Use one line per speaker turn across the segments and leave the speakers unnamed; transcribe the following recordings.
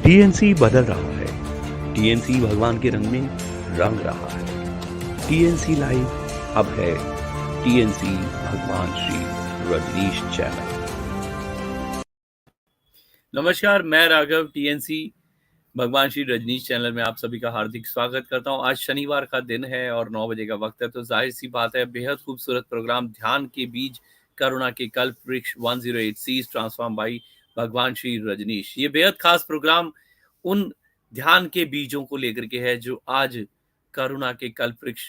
TNC बदल रहा है। टीएनसी भगवान के रंग में रंग रहा है। टीएनसी लाइव अब है टीएनसी भगवान श्री रजनीश चैनल।
नमस्कार, मैं राघव टीएनसी भगवान श्री रजनीश चैनल में आप सभी का हार्दिक स्वागत करता हूं। आज शनिवार का दिन है और 9 बजे का वक्त है, तो जाहिर सी बात है बेहद खूबसूरत प्रोग्राम ध्यान के बीज करुणा के कल्प वृक्ष 108 सीज ट्रांसफॉर्म बाई भगवान श्री रजनीश। ये बेहद खास प्रोग्राम उन ध्यान के बीजों को लेकर के है जो आज करुणा के कल्प वृक्ष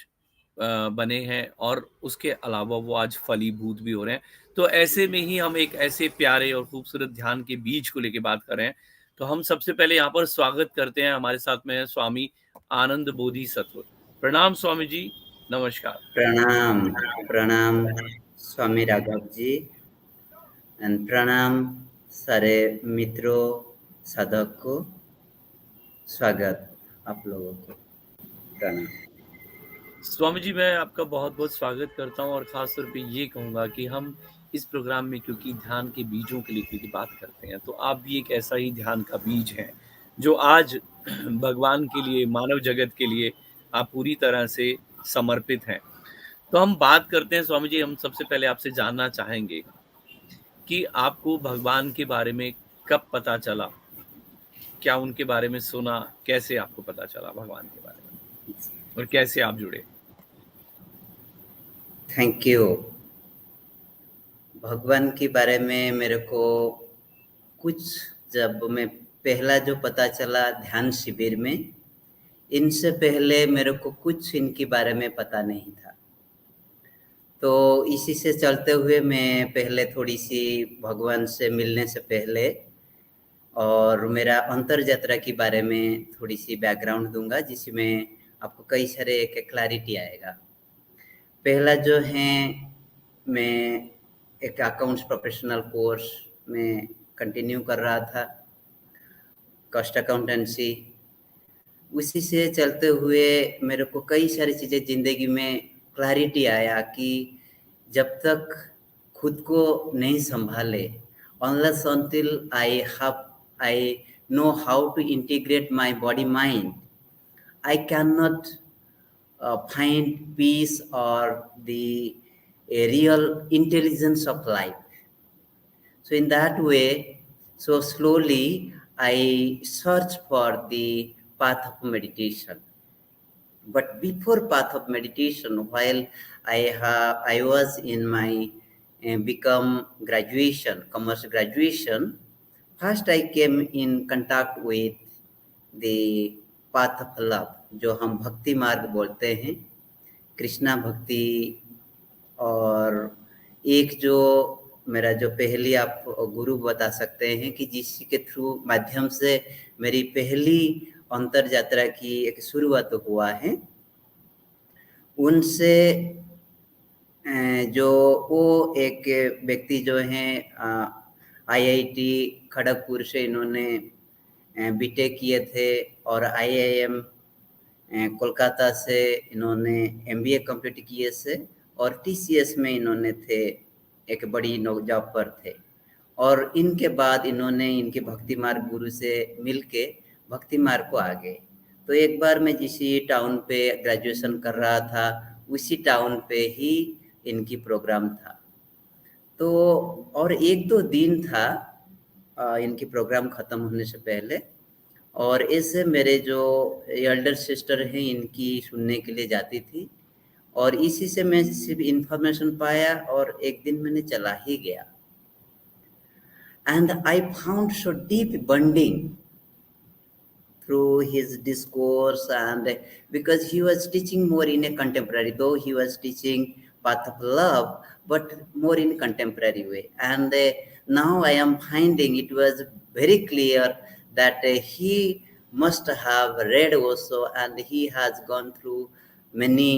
बने हैं और उसके अलावा वो आज फलीभूत भी हो रहे हैं। तो ऐसे में ही हम एक ऐसे प्यारे और खूबसूरत ध्यान के बीज को लेकर बात कर रहे हैं। तो हम सबसे पहले यहाँ पर स्वागत करते हैं, हमारे साथ में है स्वामी आनंद बोधिसत्व। प्रणाम स्वामी जी, नमस्कार।
प्रणाम प्रणाम स्वामी राघव जी एंड प्रणाम सारे मित्रों साधक को, स्वागत आप लोगों को, प्रणाम।
स्वामी जी, मैं आपका बहुत बहुत स्वागत करता हूँ और ख़ास तौर पे ये कहूँगा कि हम इस प्रोग्राम में क्योंकि ध्यान के बीजों के लिए क्योंकि बात करते हैं, तो आप भी एक ऐसा ही ध्यान का बीज हैं जो आज भगवान के लिए, मानव जगत के लिए आप पूरी तरह से समर्पित हैं। तो हम बात करते हैं स्वामी जी, हम सबसे पहले आपसे जानना चाहेंगे कि आपको भगवान के बारे में कब पता चला, क्या उनके बारे में सुना, कैसे आपको पता चला भगवान के बारे में और कैसे आप जुड़े?
Thank you. भगवान के बारे में मेरे को कुछ जब मैं पहला जो पता चला ध्यान शिविर में, इनसे पहले मेरे को कुछ इनके बारे में पता नहीं था। तो इसी से चलते हुए मैं पहले थोड़ी सी भगवान से मिलने से पहले और मेरा अंतर यात्रा के बारे में थोड़ी सी बैकग्राउंड दूंगा, जिसमें आपको कई सारे एक क्लैरिटी आएगा। पहला जो है, मैं एक अकाउंट्स प्रोफेशनल कोर्स में कंटिन्यू कर रहा था, कॉस्ट अकाउंटेंसी। उसी से चलते हुए मेरे को कई सारी चीज़ें ज़िंदगी में क्लैरिटी आया कि जब तक खुद को नहीं संभाले, unless until I know how to integrate my body mind, I cannot find peace or the real intelligence of life. So in that way, so slowly I search for the path of meditation. But before path of meditation, while I was in my become graduation, commerce graduation, first I came in contact with the path of love, जो हम भक्ति मार्ग बोलते हैं, कृष्णा भक्ति। और एक जो मेरा जो पहली आप गुरु बता सकते हैं कि जिसके थ्रू माध्यम से मेरी पहली अंतर यात्रा की एक शुरुआत हुआ है, उनसे जो वो एक व्यक्ति जो हैं आईआईटी खड़गपुर से इन्होंने बीटेक किए थे और आईआईएम कोलकाता से इन्होंने एमबीए कंप्लीट किए से और टीसीएस में इन्होंने थे, एक बड़ी जॉब पर थे। और इनके बाद इन्होंने इनके भक्ति मार्ग गुरु से मिलके भक्ति मार्ग को आ गए। तो एक बार मैं जिस टाउन पे ग्रेजुएशन कर रहा था, उसी टाउन पे ही इनकी प्रोग्राम था। तो और एक दो दिन था इनकी प्रोग्राम ख़त्म होने से पहले, और ऐसे मेरे जो एल्डर सिस्टर हैं इनकी सुनने के लिए जाती थी, और इसी से मैं सिर्फ इन्फॉर्मेशन पाया और एक दिन मैंने चला ही गया। And I found so deep bonding through his discourse, and because he was teaching more in a contemporary, though he was teaching path of love, but more in contemporary way. And now I am finding it was very clear that he must have read also, and he has gone through many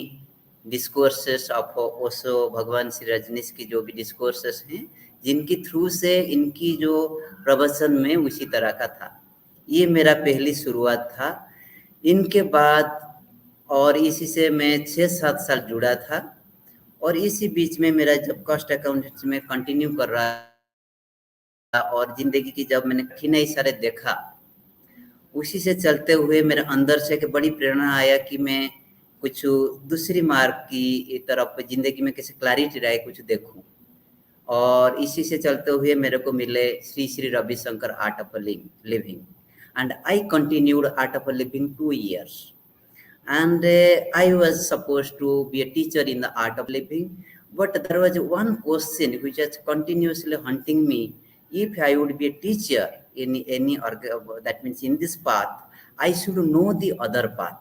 discourses of also भगवान श्री रजनीश की जो भी discourses हैं, जिनकी through से इनकी जो प्रवचन में उसी तरह का था। ये मेरा पहली शुरुआत था। इनके बाद और इसी से मैं 6-7 साल जुड़ा था, और इसी बीच में मेरा जब कॉस्ट अकाउंटेंसी में कंटिन्यू कर रहा था और जिंदगी की जब मैंने कठिनाई सारे देखा, उसी से चलते हुए मेरे अंदर से एक बड़ी प्रेरणा आया कि मैं कुछ दूसरी मार्ग की तरफ जिंदगी में कैसे क्लैरिटी रहे कुछ देखूं, और इसी से चलते हुए मेरे को मिले Shri Shri Ravishankar art of living, and I continued art of living 2 years. And I was supposed to be a teacher in the art of living, but there was one question which was continuously haunting me. If I would be a teacher in any that means in this path, I should know the other path.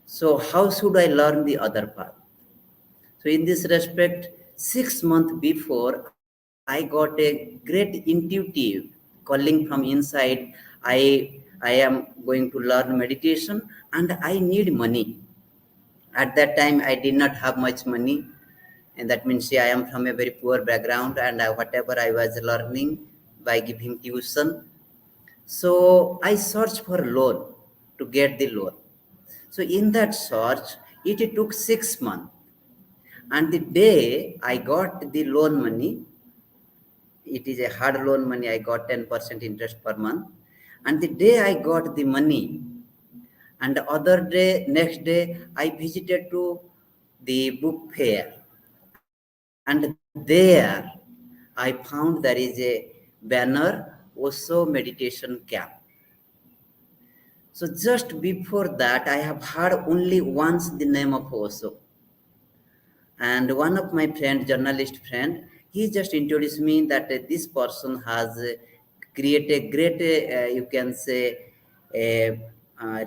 So how should I learn the other path? So in this respect, 6 months before, I got a great intuitive calling from inside. I am going to learn meditation and I need money. At that time, I did not have much money, and that means I am from a very poor background, and whatever I was learning by giving tuition. So I searched for loan to get the loan. So in that search, it took 6 months. And the day I got the loan money, it is a hard loan money, I got 10% interest per month. And the day I got the money, and the other day, next day, I visited to the book fair. And there, I found there is a banner, Osho meditation camp. So just before that, I have heard only once the name of Osho. And one of my friend, journalist friend, he just introduced me that this person has created great, you can say,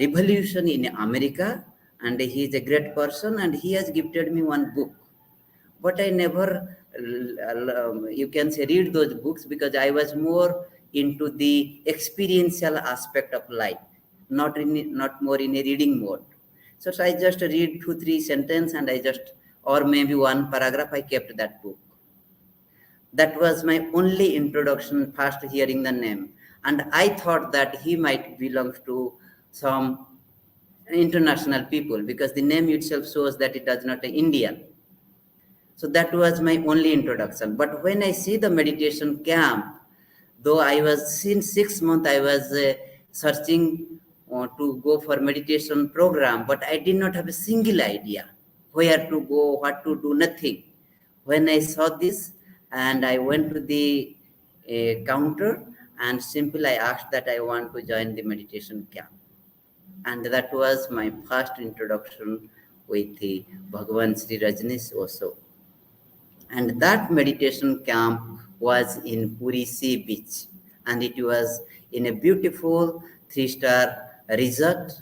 revolution in America, and he is a great person, and he has gifted me one book. But I never, you can say, read those books because I was more into the experiential aspect of life, not more in a reading mode. So I just read 2-3 sentences, and I just, or maybe one paragraph, I kept that book. That was my only introduction, first hearing the name. And I thought that he might belong to some international people because the name itself shows that it is not an Indian. So that was my only introduction. But when I see the meditation camp, though I was since 6 months, I was searching to go for meditation program, but I did not have a single idea where to go, what to do, nothing. When I saw this, and I went to the counter, and simply I asked that I want to join the meditation camp. And that was my first introduction with the Bhagwan Sri Rajneesh Osho. And that meditation camp was in Puri Sea Beach, and it was in a beautiful 3-star resort,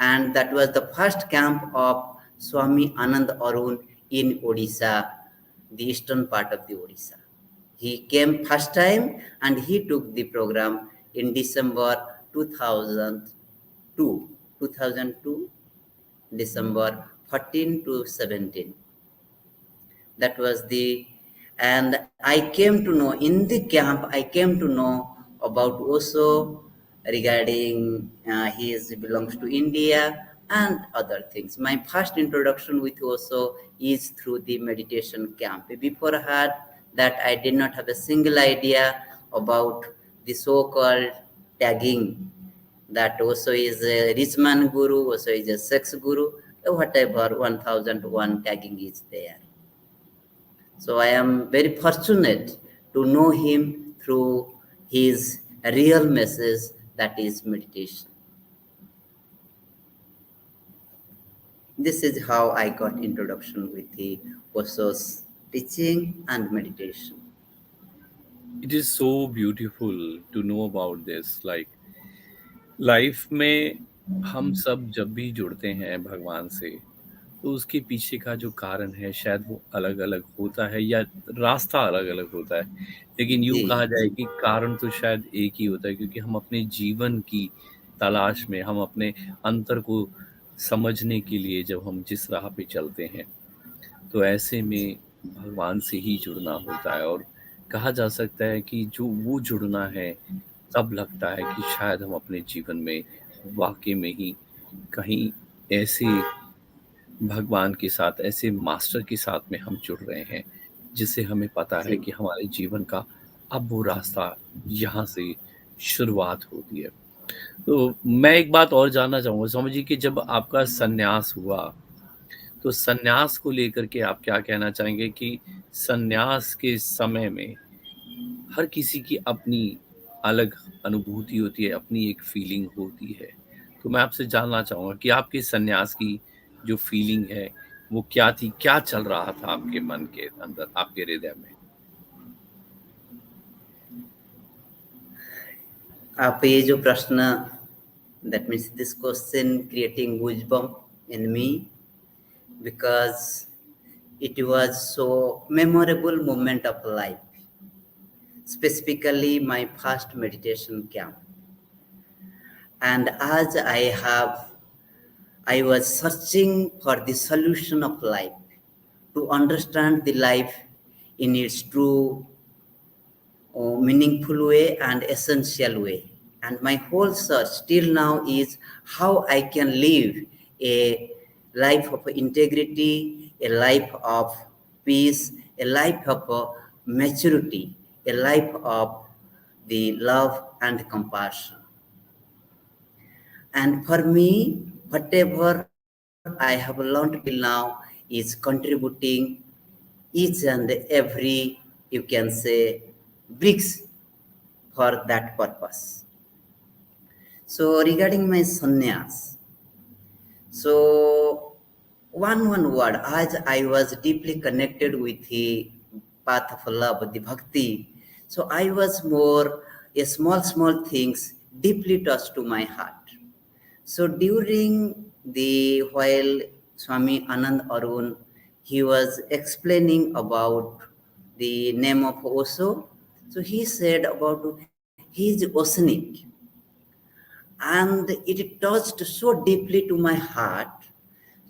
and that was the first camp of Swami Anand Arun in Odisha, the eastern part of the Odisha. He came first time, and he took the program in December 2002, December 14 to 17. That was and I came to know, in the camp, I came to know about Osho regarding he belongs to India and other things. My first introduction with Osho is through the meditation camp. Before that, I did not have a single idea about the so-called tagging, that Osho is a rich man guru, Osho is a sex guru, whatever, 1001 tagging is there. So I am very fortunate to know him through his real message, that is meditation. This is how I got introduction with the Osho's teaching and meditation.
It is so beautiful to know about this. Like life में हम सब जब भी जुड़ते हैं भगवान से, तो उसके पीछे का जो कारण है शायद वो अलग अलग होता है या रास्ता अलग अलग होता है, लेकिन यूं
जी,
कहा जाए कि कारण तो शायद एक ही होता है, क्योंकि हम अपने जीवन की तलाश में, हम अपने अंतर को समझने के लिए जब हम जिस राह पे चलते हैं, तो ऐसे में भगवान से ही जुड़ना होता है। और कहा जा सकता है कि जो वो जुड़ना है, तब लगता है कि शायद हम अपने जीवन में वाकई में ही कहीं ऐसे भगवान के साथ, ऐसे मास्टर के साथ में हम जुड़ रहे हैं, जिससे हमें पता है
जी,
कि हमारे जीवन का अब वो रास्ता यहाँ से शुरुआत होती है। तो मैं एक बात और जानना चाहूँगा स्वामी जी कि जब आपका संन्यास हुआ, तो संन्यास को लेकर के आप क्या कहना चाहेंगे कि संन्यास के समय में हर किसी की अपनी अलग अनुभूति होती है, अपनी एक फीलिंग होती है। तो मैं आपसे जानना चाहूँगा कि आपके संन्यास की जो फीलिंग है, वो क्या थी? क्या चल रहा था आपके मन के अंदर, आपके हृदय में?
आप ये जो प्रश्न, that means this question creating goosebump in me, because it was so memorable moment of life, specifically my first meditation camp. And as I was searching for the solution of life, to understand the life in its true meaningful way and essential way. And my whole search till now is how I can live a life of integrity, a life of peace, a life of maturity, a life of the love and compassion. And for me, whatever I have learned till now is contributing each and every, you can say, bricks for that purpose. So regarding my sannyas, so one word, as I was deeply connected with the path of love, the bhakti, so I was more a small things deeply touched to my heart. So during the while Swami Anand Arun, he was explaining about the name of Osho. So he said about he is oceanic, and it touched so deeply to my heart.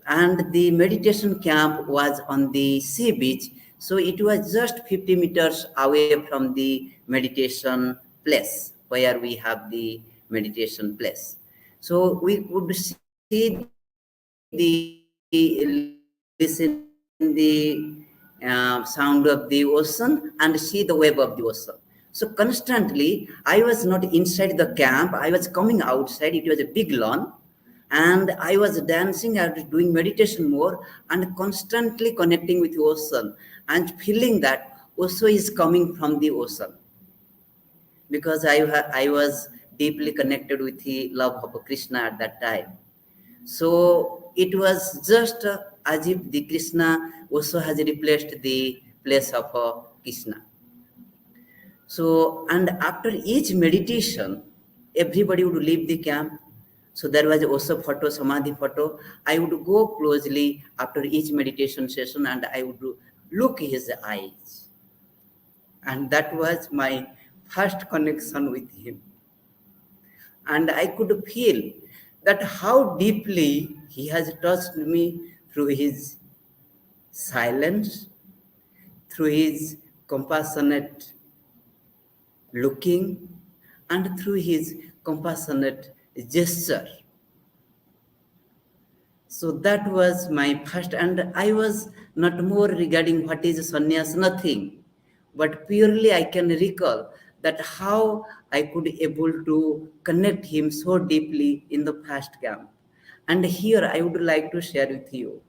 And the meditation camp was on the sea beach, so it was just 50 meters away from the meditation place where we have the meditation place. So we could see listen the sound of the ocean and see the wave of the ocean. So constantly, I was not inside the camp. I was coming outside. It was a big lawn, and I was dancing. I was doing meditation more, and constantly connecting with the ocean and feeling that Osho is coming from the ocean, because I was deeply connected with the love of Krishna at that time. So it was just as if the Krishna also has replaced the place of Krishna. So, and after each meditation, everybody would leave the camp. So there was also photo, samadhi photo. I would go closely after each meditation session and I would look his eyes. And that was my first connection with him. And I could feel that how deeply he has touched me through his silence, through his compassionate looking, and through his compassionate gesture. So that was my first, and I was not more regarding what is sannyas, nothing, but purely I can recall that how I could able to connect him so deeply in the first camp. And here I would like to share with you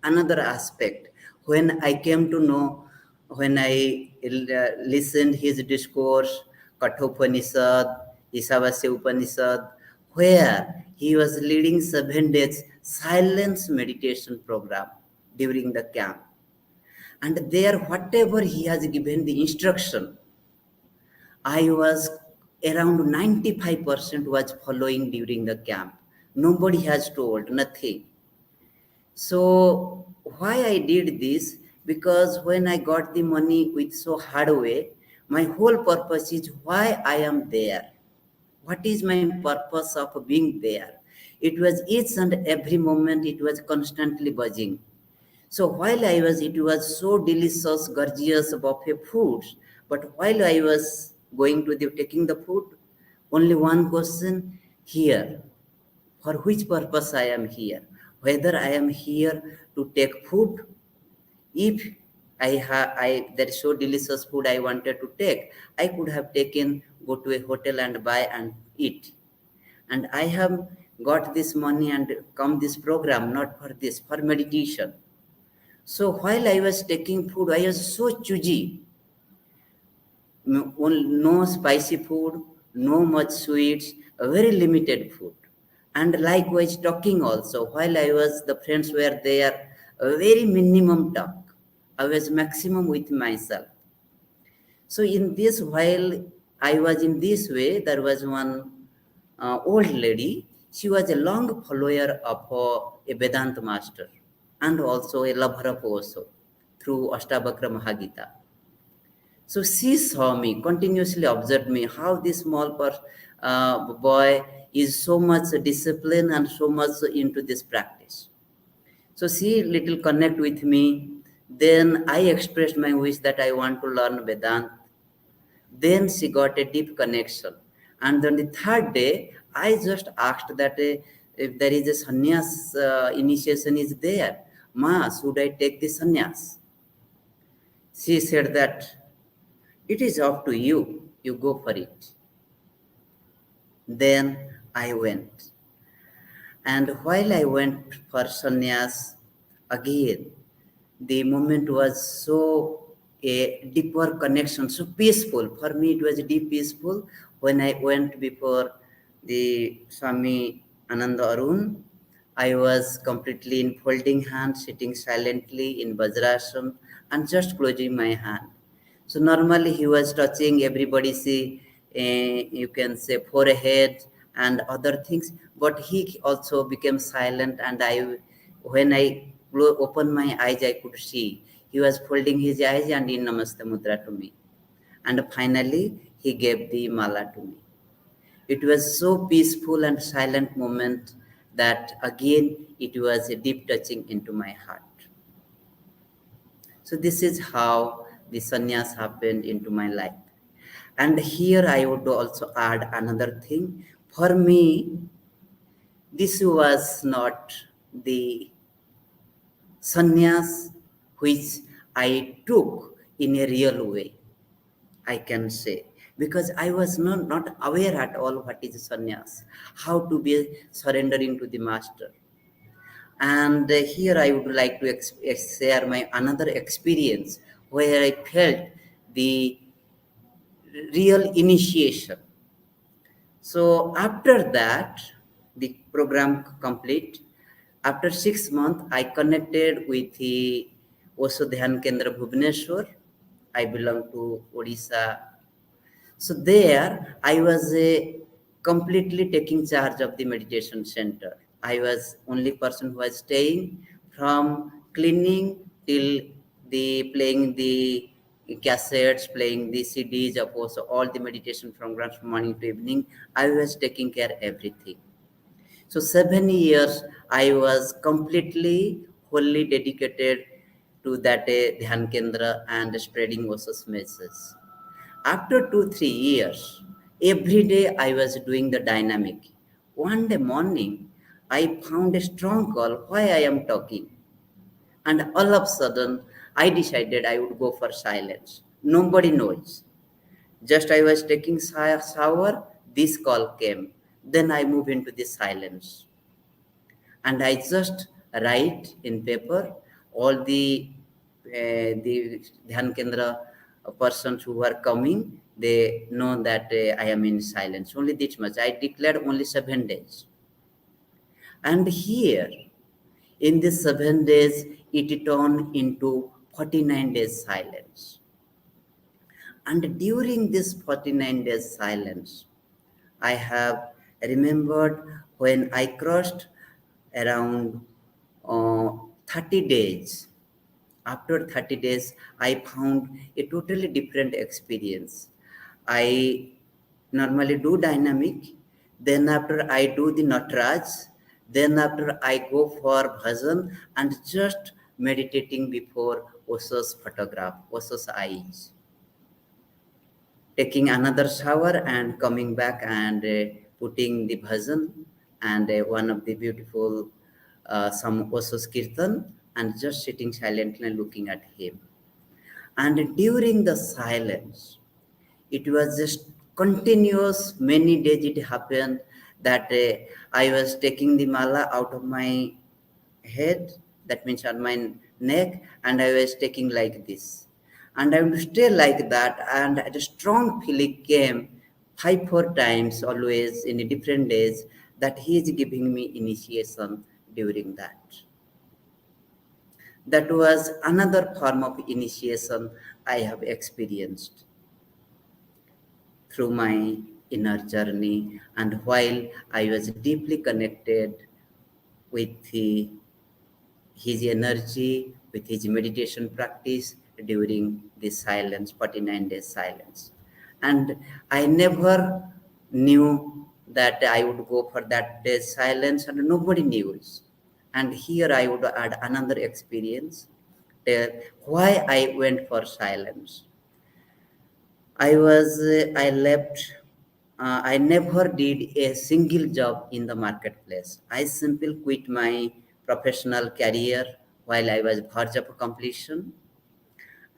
another aspect. When I came to know, when I listened his discourse, Kathopanishad, Isavasya Upanishad, where he was leading 7 days silence meditation program during the camp. And there, whatever he has given the instruction, I was around 95% was following during the camp. Nobody has told, nothing. So why I did this? Because when I got the money with so hard way, my whole purpose is why I am there. What is my purpose of being there? It was each and every moment, it was constantly buzzing. So while it was so delicious, gorgeous buffet foods. But while I was going to taking the food, only one question here: for which purpose I am here? Whether I am here to take food. If there is so delicious food I wanted to take, I could have taken, go to a hotel and buy and eat. And I have got this money and come this program, not for this, for meditation. So while I was taking food, I was so choosy. No spicy food, no much sweets, a very limited food. And likewise talking also. While I was, the friends were there, a very minimum talk. I was maximum with myself. So in this, while I was in this way, there was one old lady. She was a long follower of a Vedanta master and also a lover of Osho through Ashtavakra Mahagita. So she saw me, continuously observed me, how this small boy is so much disciplined and so much into this practice. So she little connect with me. Then I expressed my wish that I want to learn Vedanta. Then she got a deep connection. And then the third day, I just asked that if there is a sannyas initiation is there, Ma, should I take the sannyas? She said that it is up to you. You go for it. Then I went. And while I went for sannyas, again, the moment was so a deeper connection, so peaceful. For me, it was deep peaceful when I went before the Swami Anand Arun. I was completely in folding hands, sitting silently in Vajrasana and just closing my hand. So normally he was touching everybody, see, you can say forehead and other things, but he also became silent. And when I opened my eyes, I could see he was folding his eyes and in Namaste Mudra to me. And finally, he gave the mala to me. It was so peaceful and silent moment that again it was a deep touching into my heart. So this is how the sannyas happened into my life. And here I would also add another thing. For me, this was not the sannyas which I took in a real way, I can say. Because I was not aware at all what is sannyas, how to be surrendering to the master. And here I would like to share my another experience where I felt the real initiation. So after that, the program complete. After 6 months, I connected with the Osho Dhyan Kendra Bhubaneswar. I belong to Odisha. So there, I was completely taking charge of the meditation center. I was only person who was staying from cleaning till the playing the cassettes, playing the CDs, of also all the meditation programs from morning to evening. I was taking care everything. So 7 years, I was completely wholly dedicated to that Dhyan Kendra and spreading Osho's message. After 2-3 years, every day I was doing the dynamic. One day morning, I found a strong call why I am talking. And all of a sudden, I decided I would go for silence. Nobody knows. Just I was taking shower, this call came. Then I move into the silence. And I just write in paper all the Dhyan Kendra persons who are coming, they know that I am in silence. Only this much. I declared only 7 days. And here, in these 7 days, it turned into 49 days silence. And during this 49 days silence, I have remembered when I crossed around 30 days. After 30 days, I found a totally different experience. I normally do dynamic, then after I do the Natraj, then after I go for bhajan and just meditating before Osho's photograph, Osho's eyes. Taking another shower and coming back and putting the bhajan and one of the beautiful some Osho's kirtan and just sitting silently looking at him. And during the silence, it was just continuous, many days it happened. that I was taking the mala out of my head, that means on my neck, and I was taking like this. And I would stay like that, and a strong feeling came 5-4 times, always in different days, that he is giving me initiation during that. That was another form of initiation I have experienced through my inner journey, and while I was deeply connected with his energy, with his meditation practice during this silence, 49 days silence. And I never knew that I would go for that day's silence, and nobody knew. And here I would add another experience, tell why I went for silence. I left, I never did a single job in the marketplace. I simply quit my professional career while I was verge of completion,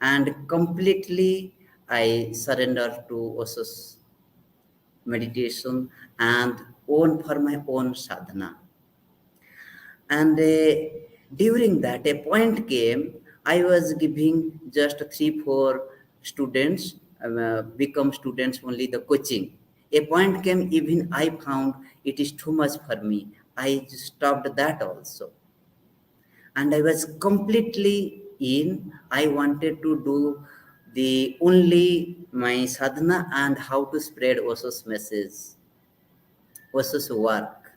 and completely I surrendered to Osho's meditation and own for my own sadhana. And during that, a point came, I was giving just 3-4 students, become students only the coaching. A point came, even I found it is too much for me. I stopped that also. And I was completely in. I wanted to do the only my sadhana and how to spread Osho's message, Osho's work.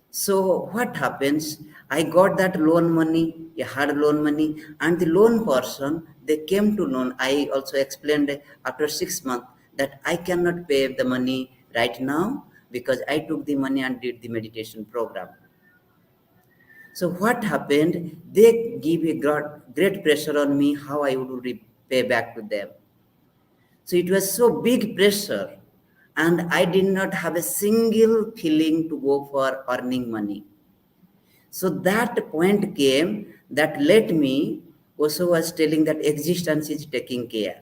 So what happens? I got that loan money, a hard loan money, and the loan person, they came to know. I also explained after 6 months that I cannot pay the money right now because I took the money and did the meditation program. So what happened? They give a great pressure on me how I would pay back to them. So it was so big pressure, and I did not have a single feeling to go for earning money. So that point came that let me also was telling that existence is taking care.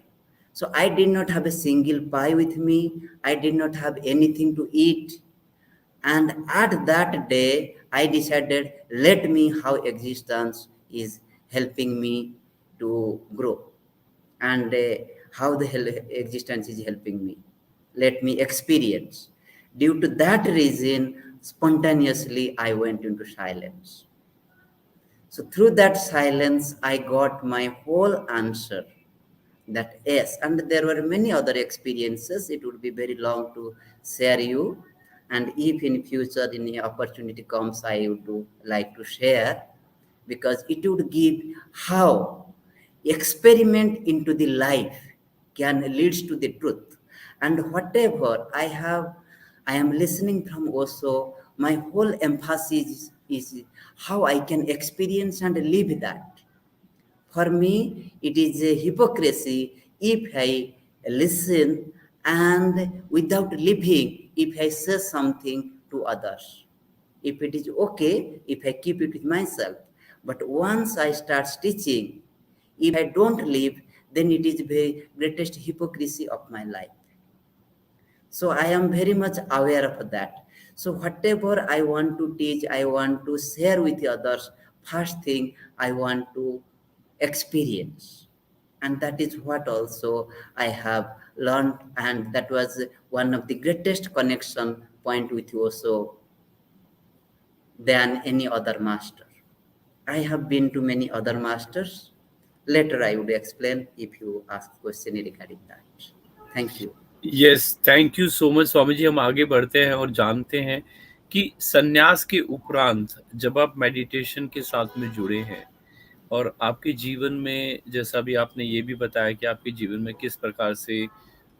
So I did not have a single pie with me. I did not have anything to eat. And at that day, I decided, let me how existence is helping me to grow, and how the existence is helping me. Let me experience. Due to that reason, spontaneously, I went into silence. So through that silence, I got my whole answer that yes. And there were many other experiences. It would be very long to share you. And if in future any opportunity comes, I would like to share, because it would give how experiment into the life can leads to the truth. And whatever I am listening from also, my whole emphasis is how I can experience and live that. For me, it is a hypocrisy if I listen and without living, if I say something to others. If it is okay, if I keep it with myself. But once I start teaching, if I don't live, then it is the greatest hypocrisy of my life. So I am very much aware of that. So whatever I want to teach, I want to share with others. First thing I want to experience. And that is what also I have learned. And that was one of the greatest connection point with you also than any other master. I have been to many other masters. Later I would explain if you ask question regarding that. Thank you.
Yes, thank you so much Swami ji. हम आगे बढ़ते हैं और जानते हैं कि संन्यास के उपरांत जब आप मेडिटेशन के साथ में जुड़े हैं और आपके जीवन में, जैसा भी आपने ये भी बताया कि आपके जीवन में किस प्रकार से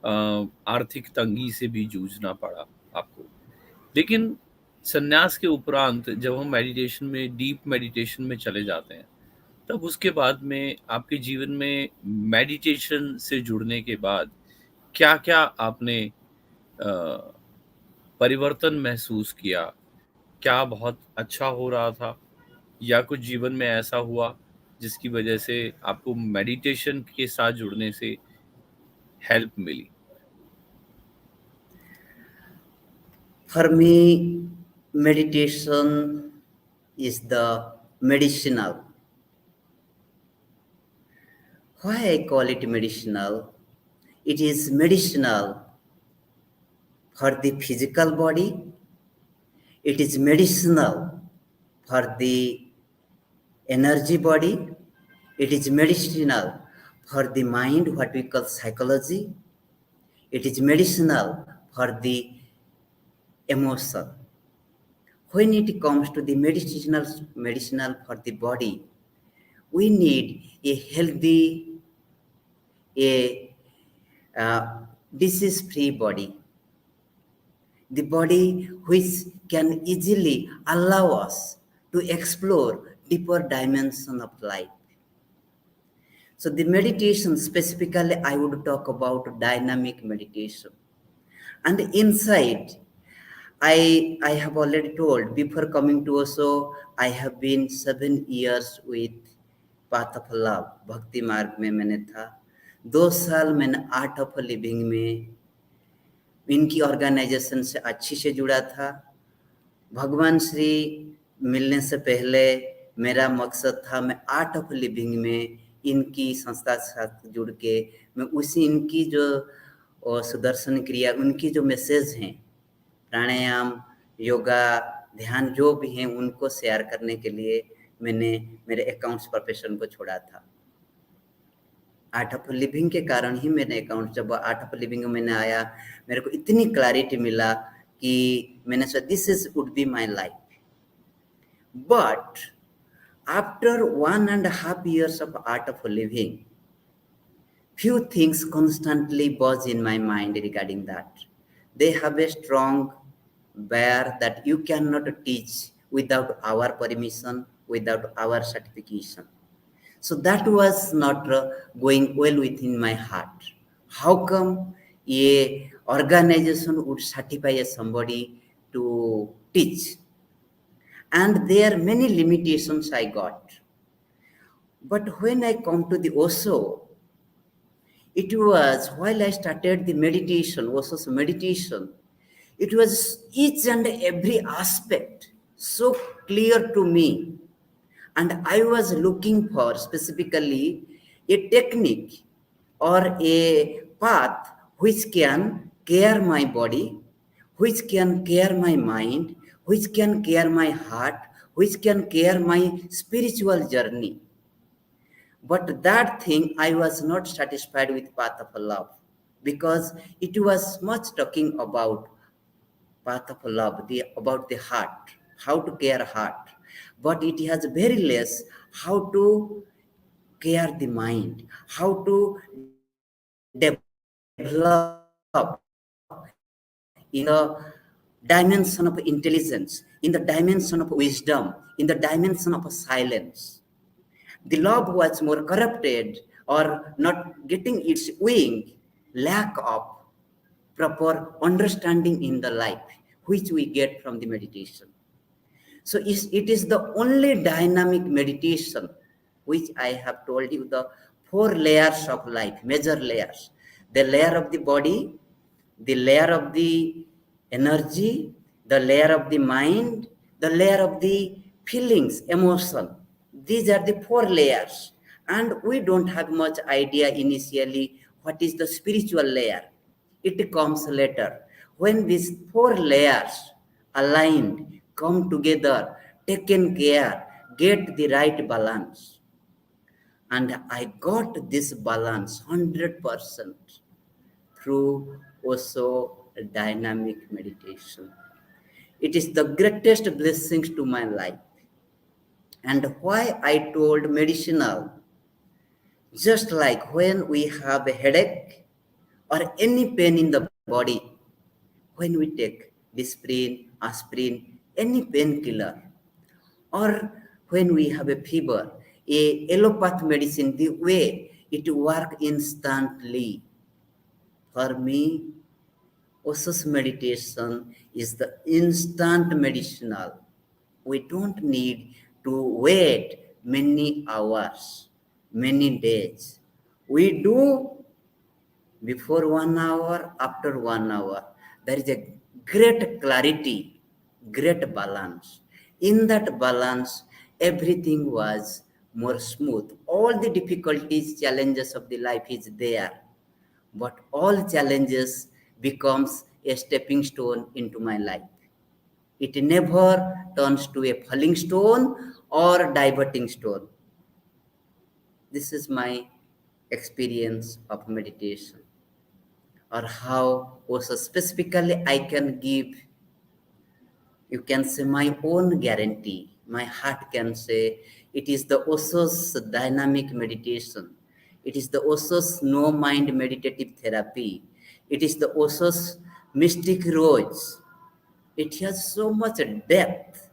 आर्थिक तंगी से भी जूझना पड़ा आपको, लेकिन संन्यास के उपरांत जब हम मेडिटेशन में, डीप मेडिटेशन में चले जाते हैं, तब उसके बाद में आपके जीवन में मेडिटेशन से जुड़ने के बाद क्या-क्या आपने परिवर्तन महसूस किया? क्या बहुत अच्छा हो रहा था या कुछ जीवन में ऐसा हुआ जिसकी वजह से आपको मेडिटेशन के साथ जुड़ने से हेल्प मिली?
For me, meditation is the medicinal. Why I call it medicinal? It is medicinal for the physical body. It is medicinal for the energy body. It is medicinal for the mind, what we call psychology. It is medicinal for the emotion. When it comes to the medicinal for the body, we need a healthy, a disease-free body. The body which can easily allow us to explore deeper dimension of life. So the meditation, specifically, I would talk about dynamic meditation. And inside, I have already told, before coming to Osho, I have been 7 years with Path of Love, भक्ति मार्ग में मैंने था. 2 साल मैंने art of living में इनकी organisation से अच्छी से जुड़ा था. भगवान श्री मिलने से पहले मेरा मकसद था, मैं आर्ट ऑफ लिविंग में इनकी संस्था के साथ जुड़ के मैं उसी इनकी जो सुदर्शन क्रिया, उनकी जो मैसेज हैं, प्राणायाम, योगा, ध्यान जो भी हैं, उनको शेयर करने के लिए मैंने मेरे अकाउंट्स प्रोफेशन को छोड़ा था. आर्ट ऑफ लिविंग के कारण ही मैंने अकाउंट, जब आर्ट ऑफ लिविंग में मैंने आया, मेरे को इतनी क्लैरिटी मिला कि मैंने सोचा this is would be my life. But after 1.5 years of art of living, few things constantly buzz in my mind regarding that. They have a strong barrier that you cannot teach without our permission, without our certification. So that was not going well within my heart. How come a organization would certify somebody to teach? And there are many limitations I got. But when I come to the Osho, it was while I started the meditation, Osho's meditation, it was each and every aspect so clear to me. And I was looking for specifically a technique or a path which can care my body, which can care my mind, which can care my heart, which can care my spiritual journey. But that thing, I was not satisfied with Path of Love, because it was much talking about Path of Love, about the heart, how to care heart. But it has very less how to care the mind, how to develop in the dimension of intelligence, in the dimension of wisdom, in the dimension of silence. The love was more corrupted or not getting its wing, lack of proper understanding in the life, which we get from the meditation. So it is the only dynamic meditation which I have told you, the 4 layers of life, major layers. The layer of the body, the layer of the energy, the layer of the mind, the layer of the feelings, emotion. These are the 4 layers. And we don't have much idea initially what is the spiritual layer. It comes later. When these 4 layers aligned, come together, taken care, get the right balance. And I got this balance 100% through also dynamic meditation. It is the greatest blessings to my life. And why I told medicinal, just like when we have a headache or any pain in the body, when we take aspirin, any painkiller, or when we have a fever, a allopath medicine, the way it works instantly. For me, Osho's meditation is the instant medicinal. We don't need to wait many hours, many days. We do before 1 hour, after 1 hour. There is a great clarity, great balance. In that balance, everything was more smooth. All the difficulties, challenges of the life is there, but all challenges becomes a stepping stone into my life. It never turns to a falling stone or diverting stone. This is my experience of meditation, or how also specifically I can give, you can say, my own guarantee. My heart can say it is the Osho's dynamic meditation. It is the Osho's no mind meditative therapy. It is the Osho's mystic rose. It has so much depth,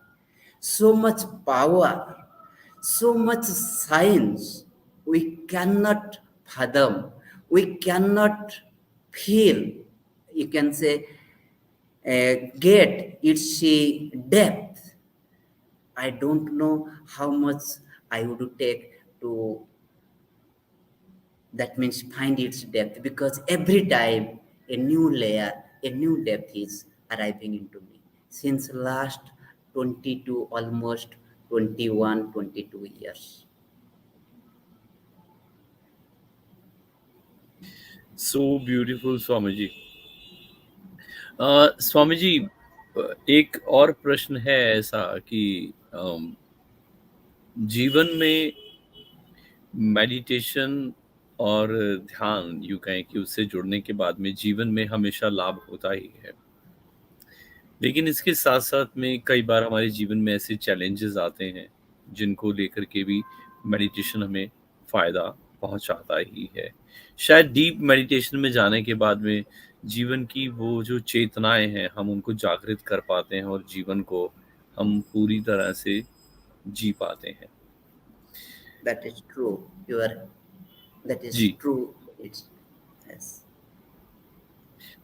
so much power, so much science. We cannot fathom, we cannot feel, you can say, get its depth. I don't know how much I would take to, that means, find its depth, because every time a new layer, a new depth is arriving into me since last 22, almost 21, 22 years.
So beautiful, Swami ji. Swami ji, एक और प्रश्न है ऐसा कि जीवन में meditation और ध्यान, यूं कहें कि उससे जुड़ने के बाद में जीवन में हमेशा लाभ होता ही है, लेकिन इसके साथ साथ में कई बार हमारे जीवन में ऐसे चैलेंजेस आते हैं जिनको लेकर के भी मेडिटेशन हमें फायदा पहुंचाता ही है. शायद डीप मेडिटेशन में जाने के बाद में जीवन की वो जो चेतनाएं हैं हम उनको जागृत कर पाते हैं और जीवन को हम पूरी तरह से जी पाते हैं.
That is true. That is
ji.
true. It's, yes.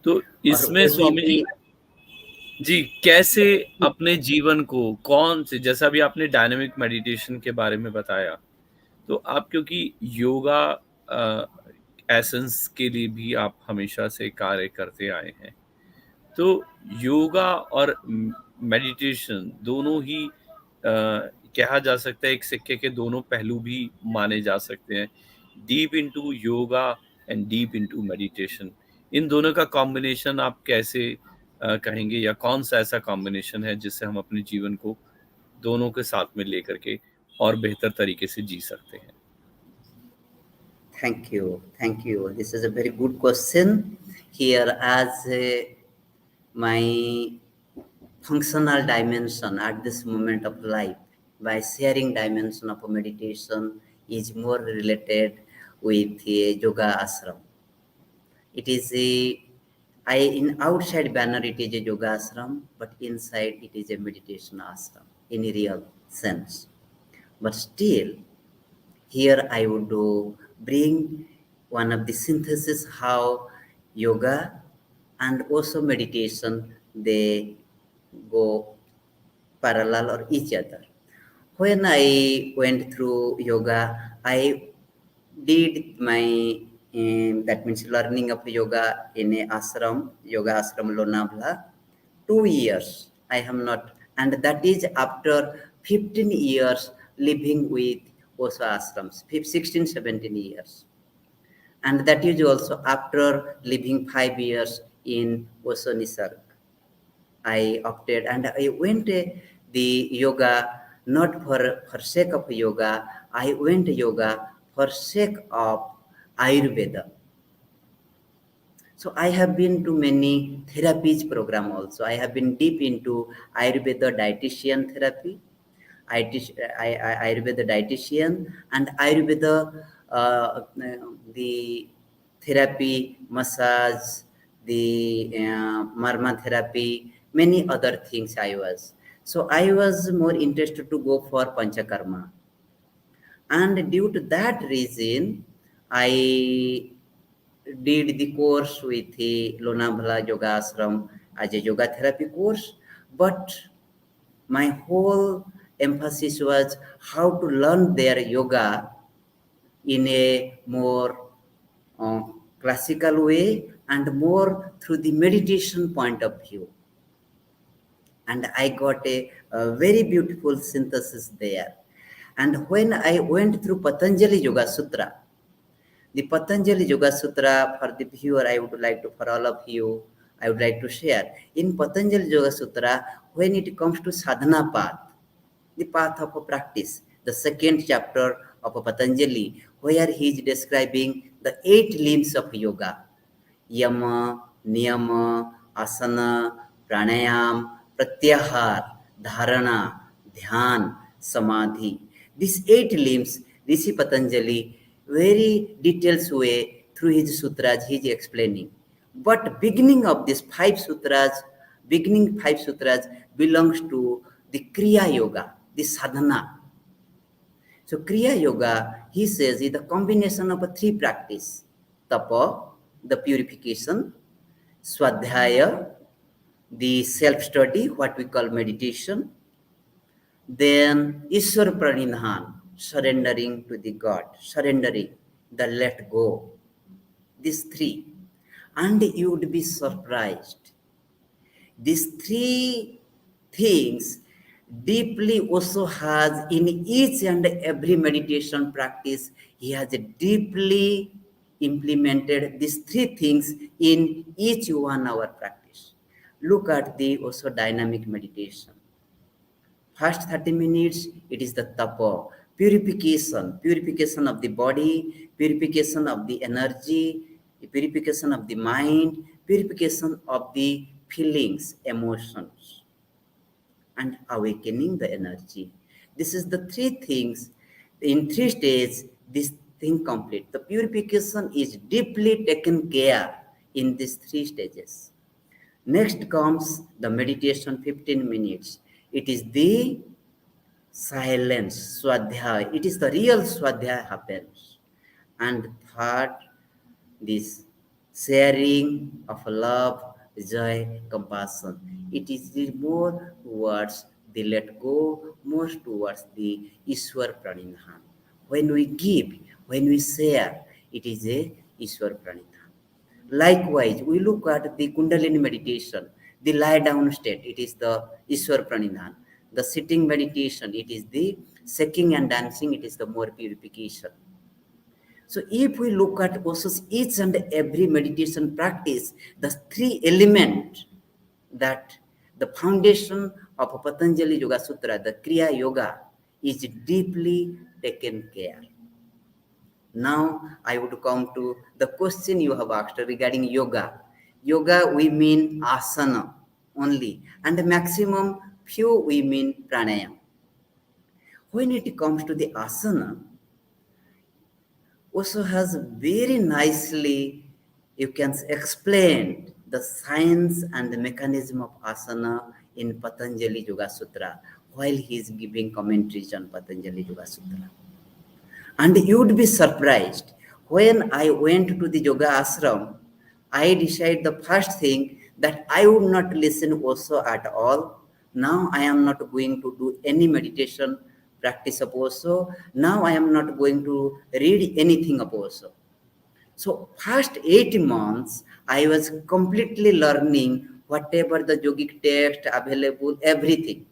तो
और
इसमें
वैसे
स्वामी जी,
भी
जी, कैसे अपने जीवन को, कौन से, जैसा भी आपने डायनामिक मेडिटेशन के बारे में बताया, तो आप क्योंकि योगा एसेंस के लिए भी आप हमेशा से कार्य करते आए हैं, तो योगा और मेडिटेशन दोनों ही कहा जा सकता है एक सिक्के के दोनों पहलू भी माने जा सकते हैं. Deep into yoga and deep into meditation, इन दोनों का कॉम्बिनेशन आप कैसे कहेंगे, या कौन सा ऐसा कॉम्बिनेशन है जिससे हम अपने जीवन को दोनों के साथ में लेकर के और बेहतर तरीके से जी सकते हैं?
Thank you. This is a very good question. Here, as my functional dimension at this moment of life, by sharing dimension of meditation is more related with yoga ashram. It is in outside banner it is a yoga ashram, but inside it is a meditation ashram in a real sense. But still, here I would bring one of the synthesis how yoga and also meditation, they go parallel or each other. When I went through yoga, I did my that means learning of yoga in a ashram, yoga ashram Lonavala, 2 years. I have not, and that is after 15 years living with Osho ashrams, 16, 17 years. And that is also after living 5 years in Osho Nisarg. I opted and I went the yoga not for sake of yoga. I went yoga for sake of Ayurveda. So I have been to many therapies program also. I have been deep into Ayurveda dietitian therapy, Ayurveda dietitian, and Ayurveda the therapy, massage, the marma therapy, many other things I was. So I was more interested to go for Panchakarma. And due to that reason, I did the course with the Lonavala Yoga Ashram as a yoga therapy course. But my whole emphasis was how to learn their yoga in a more classical way and more through the meditation point of view. and I got a very beautiful synthesis there. And when I went through Patanjali Yoga Sutra, the Patanjali Yoga Sutra, for the viewer, I would like to, for all of you, I would like to share. In Patanjali Yoga Sutra, when it comes to sadhana path, the path of a practice, the second chapter of Patanjali, where he is describing the 8 limbs of yoga: yama, niyama, asana, pranayam, pratyahar, dharana, dhyan, samadhi. These 8 limbs, Rishi Patanjali, very detailed way through his sutras, he is explaining. But beginning 5 sutras belongs to the Kriya Yoga, the sadhana. So Kriya Yoga, he says, is the combination of 3 practice: tapa, the purification; swadhyaya, the self-study, what we call meditation; then Ishwar Pranidhan, surrendering to the God, surrendering, the let go. These 3. And you would be surprised. These 3 things deeply also has in each and every meditation practice, he has deeply implemented these 3 things in each 1 hour practice. Look at the also dynamic meditation. First 30 minutes, it is the tapa, purification of the body, purification of the energy, purification of the mind, purification of the feelings, emotions, and awakening the energy. This is the 3 things. In 3 stages, this thing complete. The purification is deeply taken care in these 3 stages. Next comes the meditation, 15 minutes. It is the silence, swadhyaya. It is the real swadhyaya happens. And third, this sharing of love, joy, compassion. It is the more towards the let go, more towards the Ishwar Pranidhan. When we give, when we share, it is a Ishwar Pranidhan. Likewise, we look at the Kundalini meditation, the lie down state, it is the Ishwar Pranidhan. The sitting meditation, it is the shaking and dancing, it is the more purification. So if we look at also each and every meditation practice, the 3 elements that the foundation of Patanjali Yoga Sutra, the Kriya Yoga, is deeply taken care. Now I would come to the question you have asked regarding yoga. Yoga, we mean asana only, and maximum few we mean pranayam. When it comes to the asana, also has very nicely, you can explain the science and the mechanism of asana in Patanjali Yoga Sutra while he is giving commentaries on Patanjali Yoga Sutra. And you would be surprised. When I went to the yoga ashram, I decided the first thing that I would not listen also at all. Now I am not going to do any meditation practice of also. Now I am not going to read anything of also. So first 8 months, I was completely learning whatever the yogic text available, everything.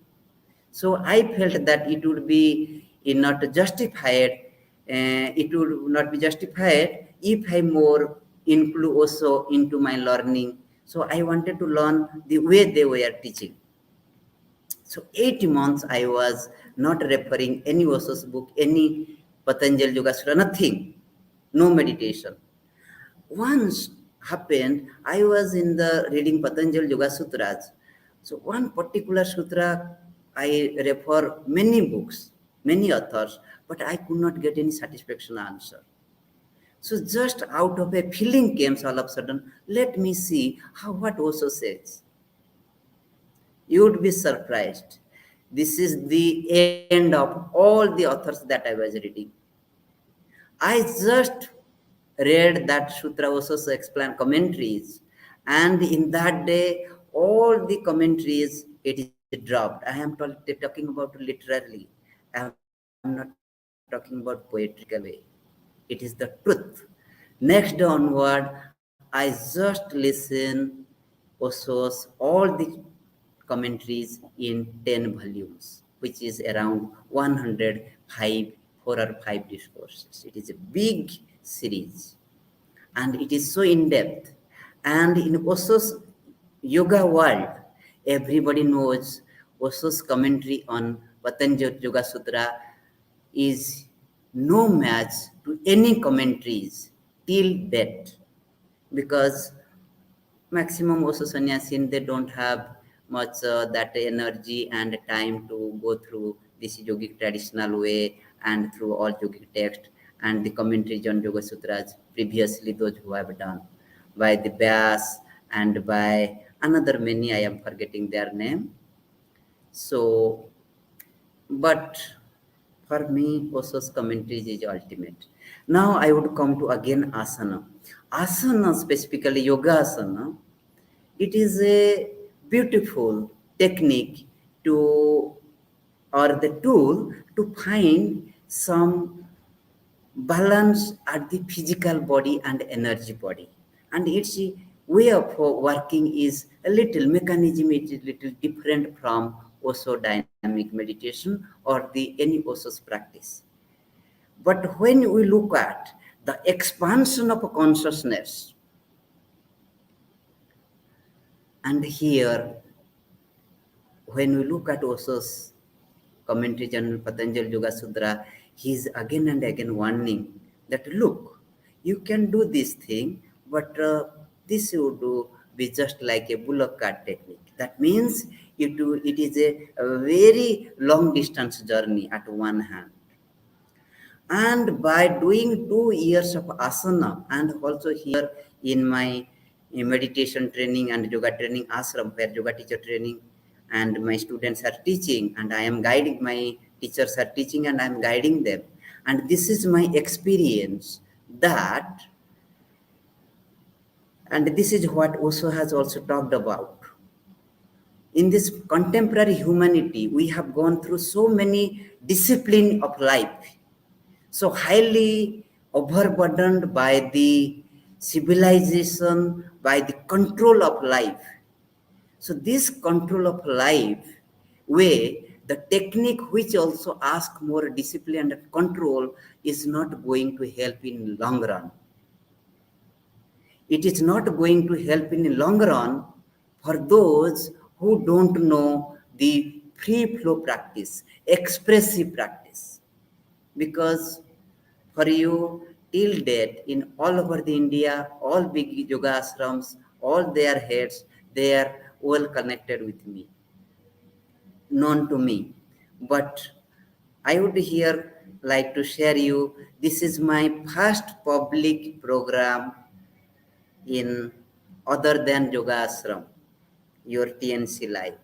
So I felt that it would be not justified. It would not be justified if I more include also into my learning. So I wanted to learn the way they were teaching. So 8 months I was not referring any Osho's book, any Patanjali Yoga Sutra, nothing, no meditation. Once happened, I was in the reading Patanjali Yoga Sutras. So one particular sutra, I refer many books, many authors, but I could not get any satisfaction answer. So just out of a feeling came all of a sudden, let me see what Osho says. You would be surprised. This is the end of all the authors that I was reading. I just read that sutra also explain commentaries, and in that day all the commentaries it is dropped. I am talking about literally. I am not talking about poetrical way. It is the truth. Next day onward, I just listen Osho's all the commentaries commentaries in 10 volumes, which is around 105, 4 or 5 discourses. It is a big series and it is so in-depth. And in Osho's yoga world, everybody knows Osho's commentary on Patanjali Yoga Sutra is no match to any commentaries till date, because maximum Osho sannyasin, they don't have much that energy and time to go through this yogic traditional way and through all yogic text and the commentaries on Yoga Sutras previously those who have done by the Vyas and by another many, I am forgetting their name. So, but for me, Osho's commentaries is ultimate. Now I would come to again asana. Asana, specifically yoga asana, it is a beautiful technique to, or the tool to find some balance at the physical body and energy body. And its way of working is a little mechanism, it is little different from Osho dynamic meditation or the any Osho's practice. But when we look at the expansion of consciousness, and here, when we look at Osho's commentary on Patanjali Yoga Sutra, he is again and again warning that look, you can do this thing, but this would be just like a bullock cart technique. That means it is a very long distance journey at one hand. And by doing 2 years of asana, and also here in my meditation training and yoga training ashram, where yoga teacher training and my students are teaching, and I am guiding, my teachers are teaching and I am guiding them. And this is my experience that, and this is what Osho has also talked about. In this contemporary humanity, we have gone through so many disciplines of life, so highly overburdened by the civilization, by the control of life. So this control of life way, the technique which also asks more discipline and control is not going to help in long run. It is not going to help in the long run for those who don't know the free flow practice, expressive practice. Because for you, till date, in all over the India, all big yoga ashrams, all their heads, they are well connected with me, known to me. But I would here like to share you, this is my first public program in other than yoga ashram, your TNC life.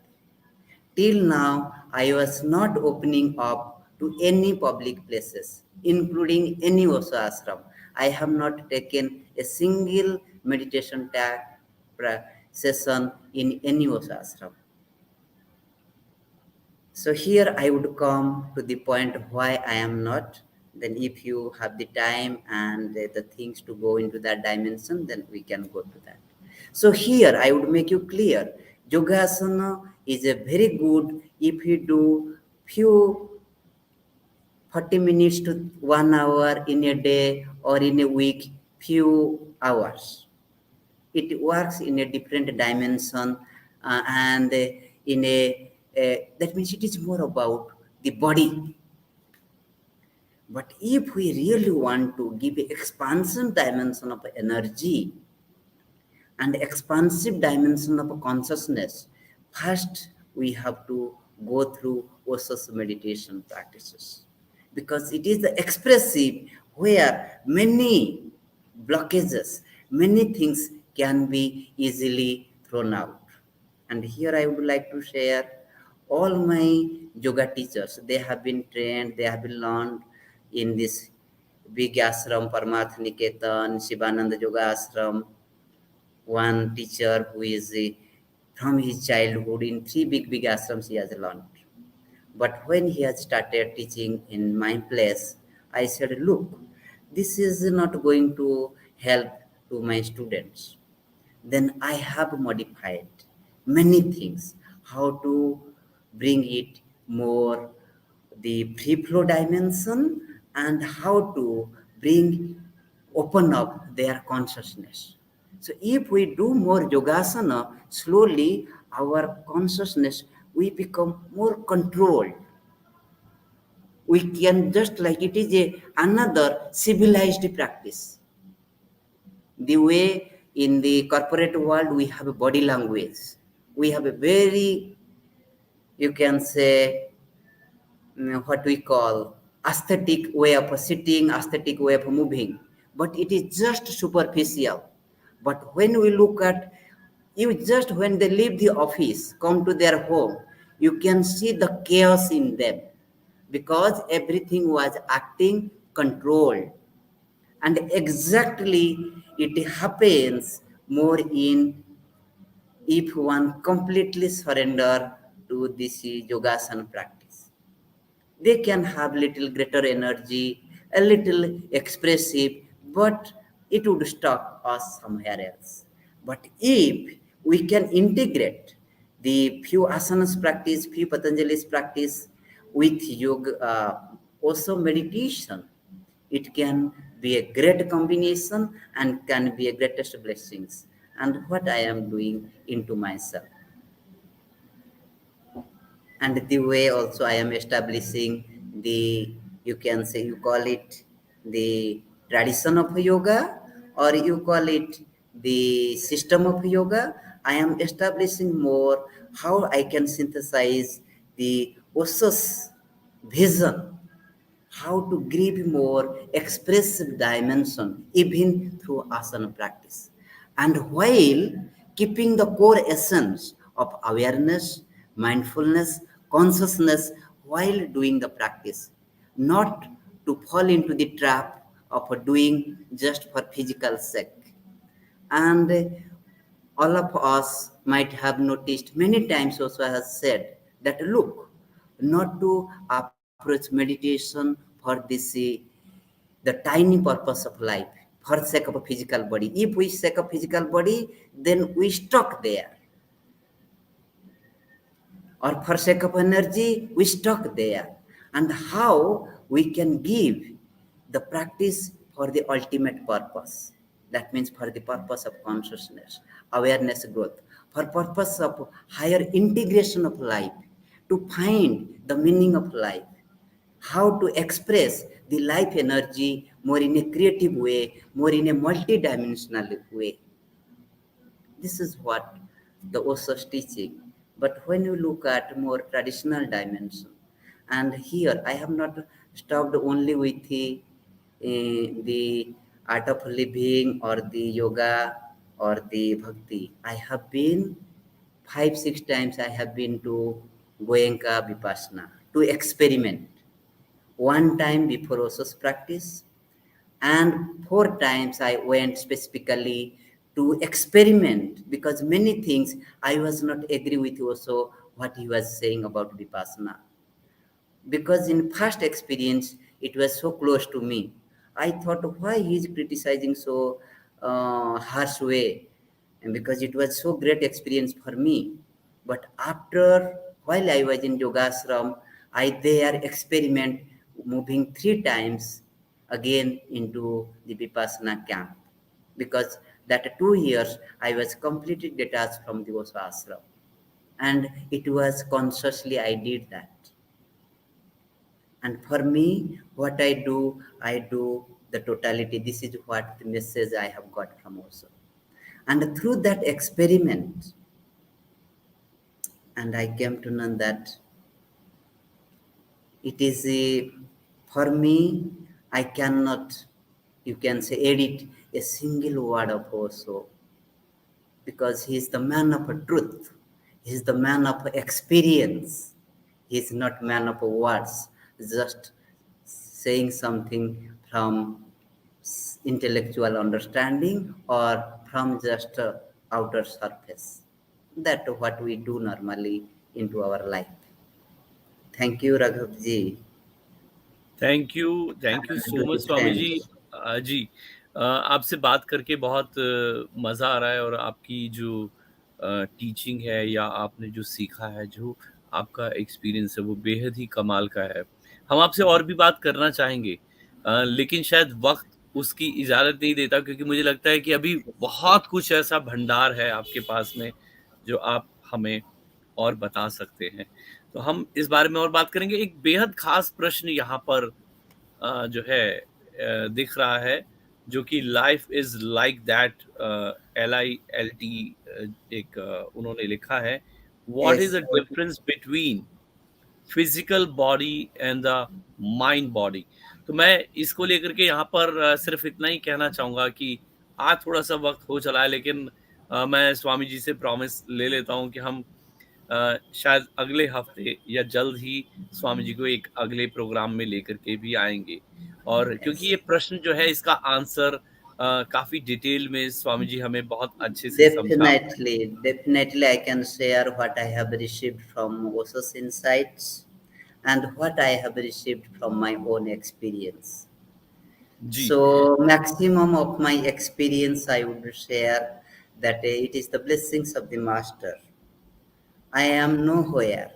Till now, I was not opening up to any public places, including any Osho ashram. I have not taken a single meditation session in any Osho ashram. So here I would come to the point why I am not. Then if you have the time and the things to go into that dimension, then we can go to that. So here I would make you clear, Yogasana is a very good if you do few 40 minutes to 1 hour in a day or in a week, few hours. It works in a different dimension and in a, that means it is more about the body. But if we really want to give an expansive dimension of energy and expansive dimension of consciousness, first we have to go through Osho's meditation practices, because it is the expressive where many blockages, many things can be easily thrown out. And here I would like to share all my yoga teachers. They have been trained, they have been learned in this big ashram, Paramath Niketan, Shivananda Yoga Ashram. One teacher who is from his childhood in 3 big ashrams he has learned. But when he has started teaching in my place, I said, look, this is not going to help to my students. Then I have modified many things, how to bring it more the free flow dimension, and how to open up their consciousness. So if we do more yogasana, slowly our consciousness, we become more controlled. We can just like it is another civilized practice. The way in the corporate world we have a body language, we have a very, you can say, what we call aesthetic way of sitting, aesthetic way of moving, but it is just superficial. But when we look at you, just when they leave the office, come to their home, you can see the chaos in them, because everything was acting controlled. And exactly it happens more in if one completely surrender to this yogasana practice. They can have little greater energy, a little expressive, but it would stop us somewhere else. But if we can integrate the few asanas practice, few Patanjali's practice with yoga, also meditation, it can be a great combination and can be a greatest blessings. And what I am doing into myself. And the way also I am establishing the, you can say, you call it the tradition of yoga, or you call it the system of yoga. I am establishing more how I can synthesize the Osho's vision, how to give more expressive dimension even through asana practice, and while keeping the core essence of awareness, mindfulness, consciousness while doing the practice, not to fall into the trap of doing just for physical sake. And all of us might have noticed many times also has said that look, not to approach meditation for this the tiny purpose of life, for sake of a physical body. If we sake of physical body, then we stuck there. Or for sake of energy, we stuck there. And how we can give the practice for the ultimate purpose. That means for the purpose of consciousness, awareness growth, for purpose of higher integration of life, to find the meaning of life, how to express the life energy more in a creative way, more in a multidimensional way. This is what the Osho's teaching. But when you look at more traditional dimension, and here I have not stopped only with the art of living or the yoga or the bhakti. I have been 5-6 times I have been to Goenka Vipassana to experiment. One time before Osho's practice, and 4 times I went specifically to experiment, because many things I was not agree with also what he was saying about Vipassana. Because in first experience, it was so close to me. I thought, why he is criticizing so harsh way? And because it was so great experience for me. But after, while I was in Yogasram, I there experiment moving 3 times again into the Vipassana camp. Because that 2 years, I was completely detached from the Osho ashram. And it was consciously I did that. And for me, what I do the totality. This is what the message I have got from Osho. And through that experiment, and I came to know that it is for me, I cannot, you can say, edit a single word of Osho, because he is the man of truth. He is the man of experience. He is not man of words, just saying something from intellectual understanding or from just outer surface. That's what we do normally into our life. Thank you, Raghav ji.
Thank you
And
so
to the
much Swami ji.
friends.
जी, आपसे बात करके बहुत मज़ा आ रहा है, और आपकी जो टीचिंग है या आपने जो सीखा है, जो आपका एक्सपीरियंस है, वो बेहद ही कमाल का है। हम आपसे और भी बात करना चाहेंगे, लेकिन शायद वक्त उसकी इजाज़त नहीं देता, क्योंकि मुझे लगता है कि अभी बहुत कुछ ऐसा भंडार है आपके पास में जो आप हमें और बता सकते हैं। तो हम इस बारे में और बात करेंगे। एक बेहद खास प्रश्न यहाँ पर जो है दिख रहा है, जो कि life is like that, LILT, एक उन्होंने लिखा है, what is
Yes.
The difference between physical body and the mind body. तो मैं इसको लेकर के यहाँ पर सिर्फ इतना ही कहना चाहूंगा कि आज थोड़ा सा वक्त हो चला है, लेकिन मैं स्वामी जी से प्रॉमिस ले लेता हूँ कि हम शायद अगले हफ्ते या जल्द ही स्वामी जी को एक अगले प्रोग्राम में लेकर के भी आएंगे। और क्योंकि
Yes.
ये प्रश्न जो है, इसका आंसर काफी डिटेल में स्वामी जी हमें बहुत अच्छे से समझा।
Definitely, I can share what I have received from Osho's insights and what I have received from my own experience.
जी
So, maximum of my experience, I would share that it is the blessings of the Master. I am nowhere,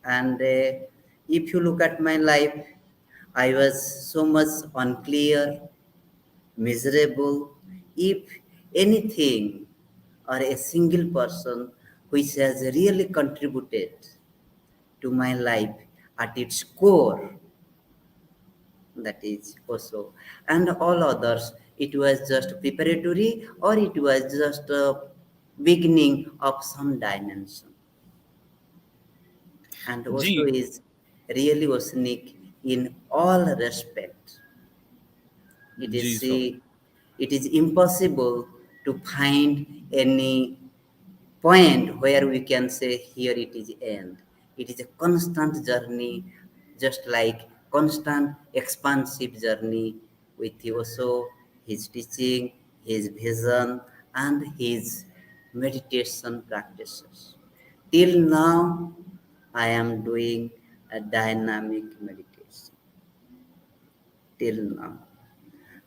and if you look at my life, I was so much unclear, miserable. If anything or a single person which has really contributed to my life at its core, that is also, and all others, it was just preparatory or it was just a beginning of some dimension. And also
जी
is really oceanic in all respect. It
जी
is
Swami.
it is impossible to find any point where we can say here it is end. It is a constant journey, just like constant expansive journey with also his teaching, his vision, and his meditation practices. Till now, I am doing a dynamic meditation. Till now.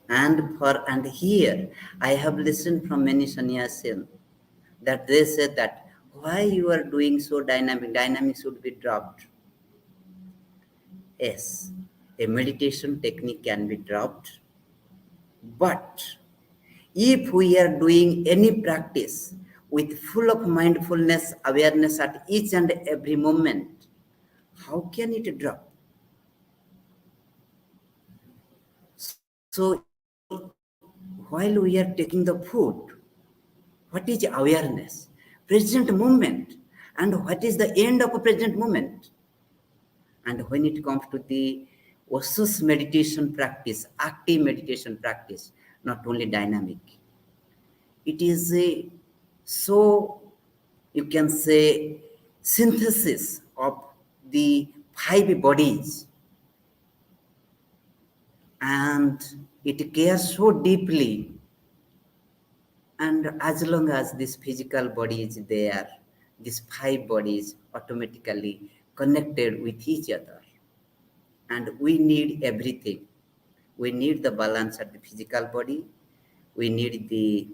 And here I have listened from many sannyasin that they said that why you are doing so dynamic should be dropped. Yes, a meditation technique can be dropped, but if we are doing any practice with full of mindfulness awareness at each and every moment, how can it drop? So while we are taking the food, what is awareness? Present moment. And what is the end of a present moment? And when it comes to the Osho's meditation practice, active meditation practice, not only dynamic, it is a so you can say synthesis of the five bodies, and it cares so deeply. And as long as this physical body is there, these five bodies automatically connected with each other. And we need everything. We need the balance of the physical body. We need the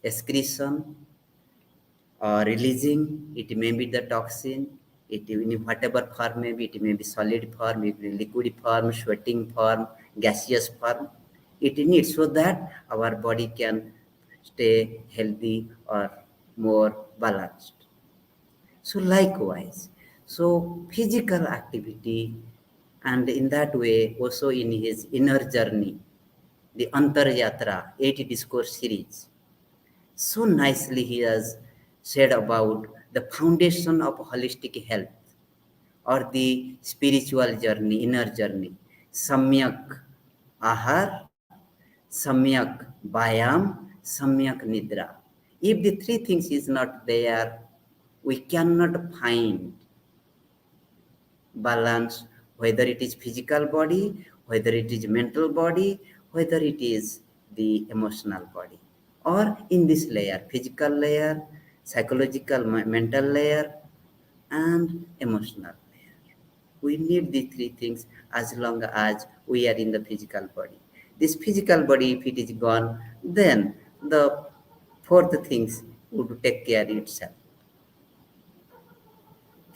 excretion or releasing. It may be the toxin. It in whatever form may be. It may be solid form, it may be liquid form, sweating form, gaseous form. It needs so that our body can stay healthy or more balanced. So likewise, so physical activity, and in that way also in his inner journey, the Antar Yatra 8 discourse series, so nicely he has said about the foundation of holistic health or the spiritual journey, inner journey. Samyak ahar, samyak bayam, samyak nidra. If the three things is not there, we cannot find balance, whether it is physical body, whether it is mental body, whether it is the emotional body, or in this layer, physical layer, psychological, mental layer, and emotional layer. We need the three things as long as we are in the physical body. This physical body, if it is gone, then the fourth things would take care itself.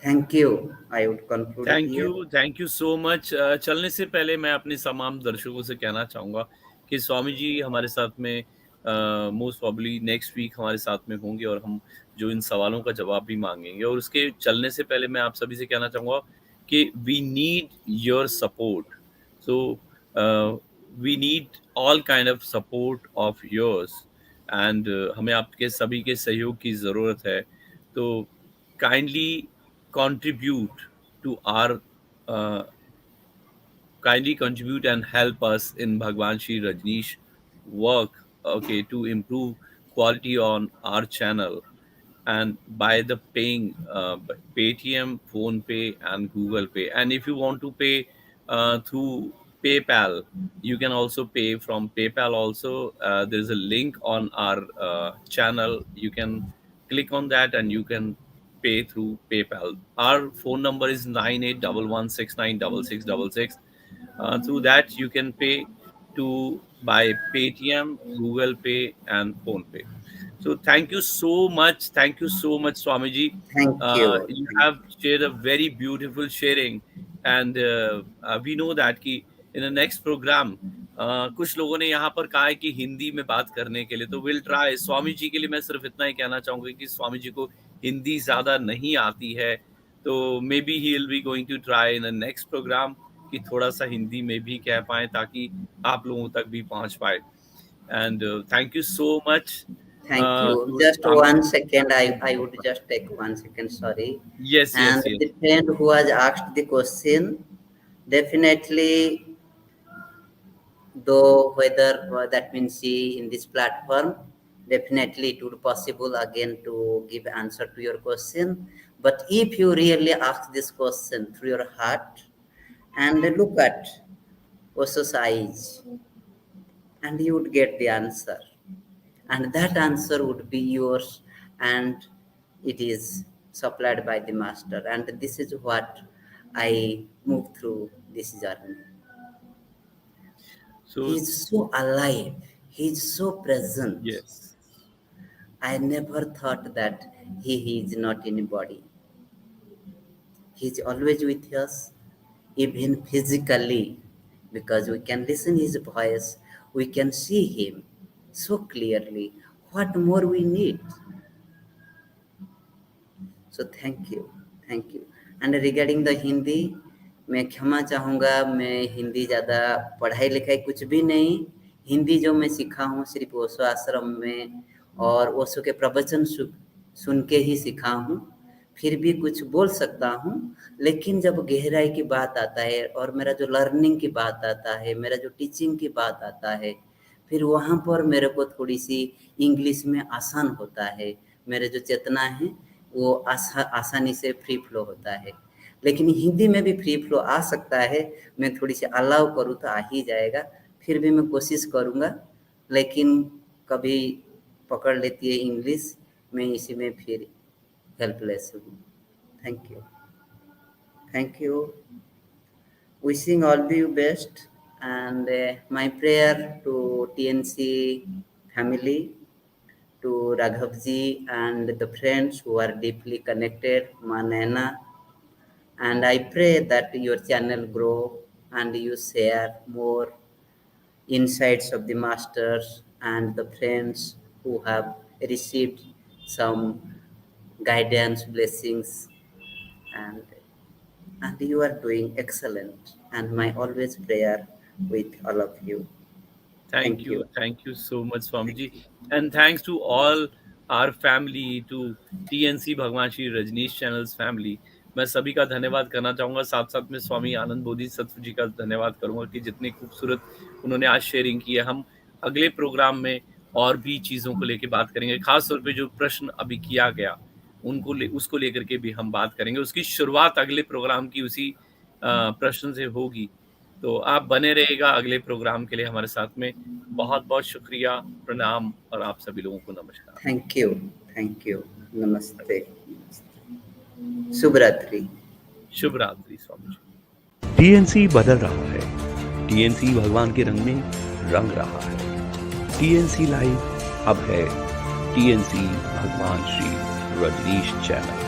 Thank you. I would conclude here.
Thank you so much. चलने से पहले मैं अपने तमाम दर्शकों से कहना चाहूँगा कि स्वामी जी हमारे साथ में मोस्ट प्रॉब्ली नेक्स्ट वीक हमारे साथ में होंगे और हम जो इन सवालों का जवाब भी मांगेंगे। और उसके चलने से पहले मैं आप सभी से कहना चाहूँगा कि we need your support. So we need all kind of support of yours and हमें आपके सभी के सहयोग की ज़रूरत है। तो kindly contribute to our kindly contribute and help us in Bhagwan Shri Rajneesh work, okay, to improve quality on our channel and by the paying Paytm, Phone Pay and Google Pay. And if you want to pay through PayPal, you can also pay from PayPal also. There's a link on our channel. You can click on that and you can pay through PayPal. Our phone number is 9811696666. Through that, you can pay to by Paytm, Google Pay, and Phone Pay. So thank you so much. Thank you so much, Swamiji.
Thank you.
You have shared a very beautiful sharing, and we know that कि in the next program कुछ लोगों ने यहाँ पर कहा है कि हिंदी में बात करने के लिए, तो विल ट्राई। स्वामी जी के लिए मैं सिर्फ इतना ही कहना चाहूंगा कि स्वामी जी को हिंदी ज्यादा नहीं आती है, तो maybe he will be going to try in the next program कि थोड़ा सा हिंदी में भी कह पाए ताकि आप लोगों तक भी पहुंच पाए। And thank you so much.
Thank you. Just 1 second. I would just take 1 second. Sorry.
Yes,
and
yes.
The friend who has asked the question, definitely, though whether that means she in this platform, definitely it would possible again to give answer to your question. But if you really ask this question through your heart and look at Osho's eyes, and you would get the answer. And that answer would be yours, and it is supplied by the master. And this is what I move through this journey. So he's so alive. He's so present.
Yes.
I never thought that he is not in body. He's always with us, even physically, because we can listen his voice, we can see him so clearly. What more we need? So thank you. And regarding the Hindi, मैं क्षमा चाहूँगा, मैं हिंदी ज़्यादा पढ़ाई लिखाई कुछ भी नहीं। हिंदी जो मैं सीखा हूँ सिर्फ ओशो आश्रम में और ओशो के प्रवचन सुन के ही सीखा हूँ। फिर भी कुछ बोल सकता हूँ, लेकिन जब गहराई की बात आता है और मेरा जो लर्निंग की बात आता है, मेरा जो टीचिंग की बात आता है, फिर वहाँ पर मेरे को थोड़ी सी इंग्लिश में आसान होता है। मेरे जो चेतना है वो आसानी से फ्री फ्लो होता है। लेकिन हिंदी में भी फ्री फ्लो आ सकता है, मैं थोड़ी सी अलाउ करूँ तो आ ही जाएगा। फिर भी मैं कोशिश करूँगा, लेकिन कभी पकड़ लेती है इंग्लिश, मैं इसी में फिर हेल्पलेस हूँ। Thank you. Wishing all of you best, and my prayer to TNC family, to Raghav ji and the friends who are deeply connected, Manana, and I pray that your channel grow and you share more insights of the masters and the friends who have received some guidance, blessings, and you are doing excellent, and my always prayer with all of you.
Thank you so much, Swamiji, and thanks to all our family, to TNC Bhagwan Shri Rajneesh channels family. मैं सभी का धन्यवाद करना चाहूँगा, साथ साथ में स्वामी आनंद बोधिसत्व जी का धन्यवाद करूँगा कि जितनी खूबसूरत उन्होंने आज शेयरिंग की है। हम अगले प्रोग्राम में और भी चीज़ों को लेकर बात करेंगे, खास तौर पे जो प्रश्न अभी किया गया उसको लेकर के भी हम बात करेंगे। उसकी शुरुआत अगले प्रोग्राम की उसी प्रश्न से होगी, तो आप बने रहेगा अगले प्रोग्राम के लिए हमारे साथ में। बहुत बहुत शुक्रिया, प्रणाम और आप सभी लोगों को नमस्कार।
थैंक यू, नमस्ते, शुभ रात्रि
स्वामी जी।
टीएनसी बदल रहा है, टीएनसी भगवान के रंग में रंग रहा है। टीएनसी लाइव अब है TNC भगवान श्री रजनीश चैनल।